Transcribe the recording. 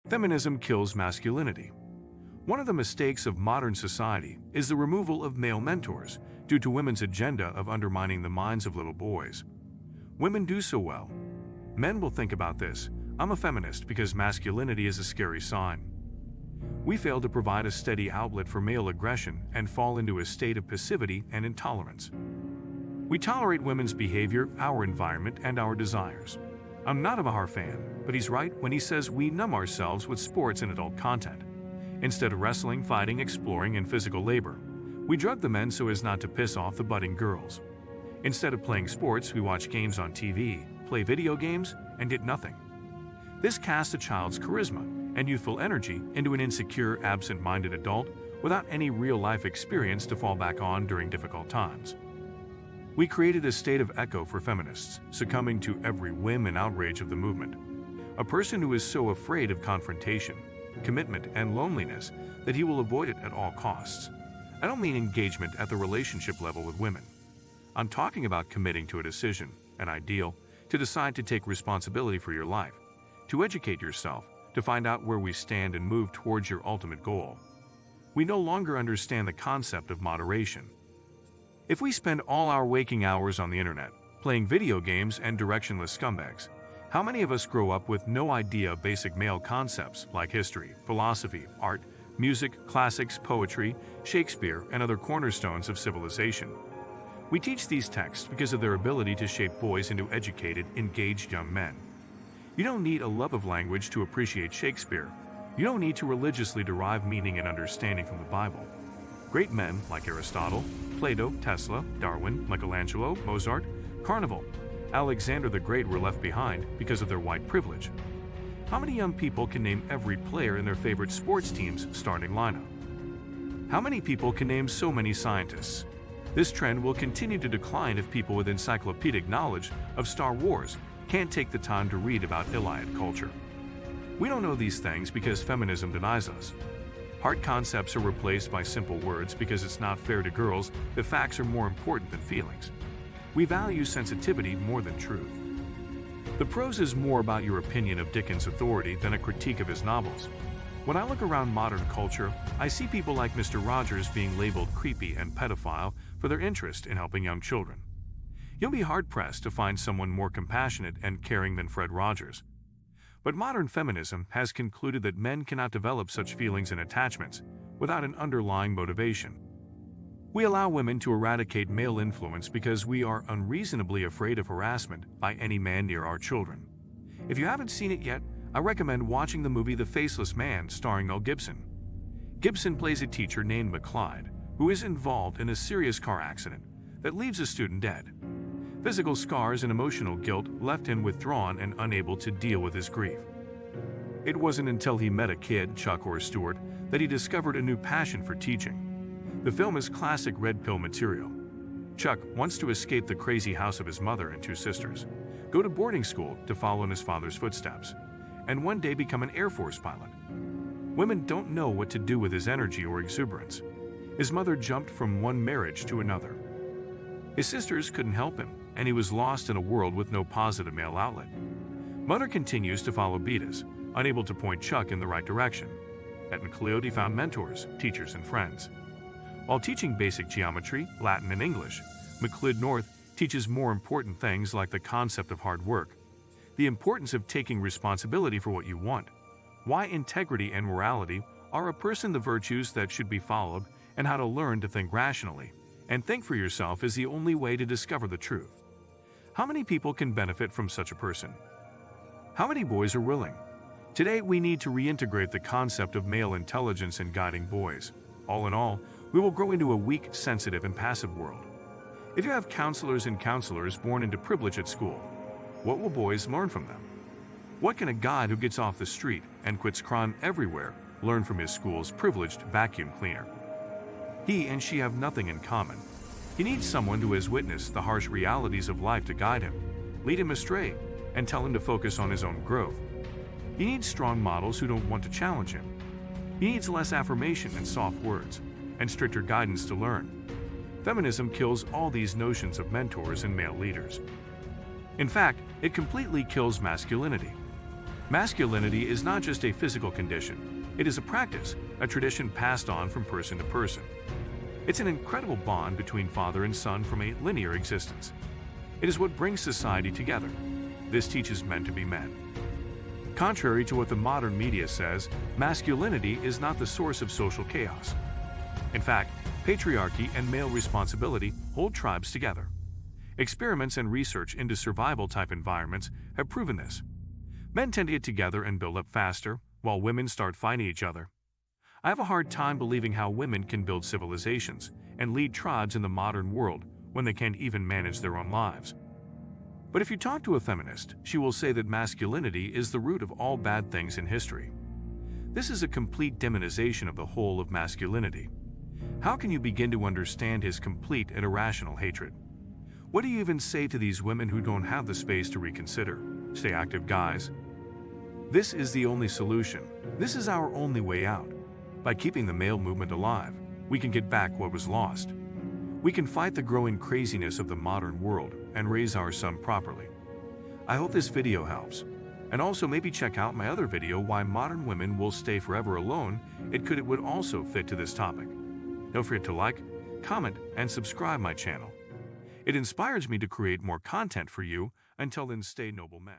Feminism kills masculinity. One of the mistakes of modern society is the removal of male mentors due to women's agenda of undermining the minds of little boys. Women do so well. Men will think about this. I'm a feminist because masculinity is a scary sign. We fail to provide a steady outlet for male aggression and fall into a state of passivity and intolerance. We tolerate women's behavior, our environment, and our desires. I'm not a Mahar fan, but he's right when he says we numb ourselves with sports and adult content. Instead of wrestling, fighting, exploring, and physical labor, we drug the men so as not to piss off the budding girls. Instead of playing sports, we watch games on TV, play video games, and get nothing. This casts a child's charisma and youthful energy into an insecure, absent-minded adult without any real-life experience to fall back on during difficult times. We created a state of echo for feminists, succumbing to every whim and outrage of the movement. A person who is so afraid of confrontation, commitment, and loneliness that he will avoid it at all costs. I don't mean engagement at the relationship level with women. I'm talking about committing to a decision, an ideal, to decide to take responsibility for your life, to educate yourself, to find out where we stand and move towards your ultimate goal. We no longer understand the concept of moderation. If we spend all our waking hours on the internet, playing video games and directionless scumbags, how many of us grow up with no idea of basic male concepts like history, philosophy, art, music, classics, poetry, Shakespeare, and other cornerstones of civilization? We teach these texts because of their ability to shape boys into educated, engaged young men. You don't need a love of language to appreciate Shakespeare. You don't need to religiously derive meaning and understanding from the Bible. Great men like Aristotle, Plato, Tesla, Darwin, Michelangelo, Mozart, Carnival, Alexander the Great were left behind because of their white privilege. How many young people can name every player in their favorite sports team's starting lineup? How many people can name so many scientists? This trend will continue to decline if people with encyclopedic knowledge of Star Wars can't take the time to read about Iliad culture. We don't know these things because feminism denies us. Hard concepts are replaced by simple words because it's not fair to girls that facts are more important than feelings. We value sensitivity more than truth. The prose is more about your opinion of Dickens' authority than a critique of his novels. When I look around modern culture, I see people like Mr. Rogers being labeled creepy and pedophile for their interest in helping young children. You'll be hard-pressed to find someone more compassionate and caring than Fred Rogers. But modern feminism has concluded that men cannot develop such feelings and attachments without an underlying motivation. We allow women to eradicate male influence because we are unreasonably afraid of harassment by any man near our children. If you haven't seen it yet, I recommend watching the movie The Faceless Man starring Mel Gibson. Gibson plays a teacher named McClyde who is involved in a serious car accident that leaves a student dead. Physical scars and emotional guilt left him withdrawn and unable to deal with his grief. It wasn't until he met a kid, Chuck or Stuart, that he discovered a new passion for teaching. The film is classic red pill material. Chuck wants to escape the crazy house of his mother and two sisters, go to boarding school to follow in his father's footsteps, and one day become an Air Force pilot. Women don't know what to do with his energy or exuberance. His mother jumped from one marriage to another. His sisters couldn't help him, and he was lost in a world with no positive male outlet. Mother continues to follow Beatus, unable to point Chuck in the right direction. At Macleod he found mentors, teachers, and friends. While teaching basic geometry, Latin, and English, Macleod North teaches more important things like the concept of hard work, the importance of taking responsibility for what you want, why integrity and morality are a person the virtues that should be followed, and how to learn to think rationally, and think for yourself is the only way to discover the truth. How many people can benefit from such a person? How many boys are willing? Today we need to reintegrate the concept of male intelligence in guiding boys. All in all, we will grow into a weak, sensitive, and passive world. If you have counselors and counselors born into privilege at school, what will boys learn from them? What can a guy who gets off the street and quits crime everywhere learn from his school's privileged vacuum cleaner? He and she have nothing in common. He needs someone who has witnessed the harsh realities of life to guide him, lead him astray, and tell him to focus on his own growth. He needs strong models who don't want to challenge him. He needs less affirmation and soft words, and stricter guidance to learn. Feminism kills all these notions of mentors and male leaders. In fact, it completely kills masculinity. Masculinity is not just a physical condition. It is a practice, a tradition passed on from person to person. It's an incredible bond between father and son from a linear existence. It is what brings society together. This teaches men to be men. Contrary to what the modern media says, masculinity is not the source of social chaos. In fact, patriarchy and male responsibility hold tribes together. Experiments and research into survival-type environments have proven this. Men tend to get together and build up faster, while women start fighting each other. I have a hard time believing how women can build civilizations and lead tribes in the modern world when they can't even manage their own lives. But if you talk to a feminist, she will say that masculinity is the root of all bad things in history. This is a complete demonization of the whole of masculinity. How can you begin to understand his complete and irrational hatred? What do you even say to these women who don't have the space to reconsider? Stay active, guys. This is the only solution. This is our only way out. By keeping the male movement alive, we can get back what was lost. We can fight the growing craziness of the modern world and raise our son properly. I hope this video helps. And also maybe check out my other video, Why Modern Women Will Stay Forever Alone. It would also fit to this topic. Don't forget to like, comment, and subscribe my channel. It inspires me to create more content for you. Until then, stay noble men.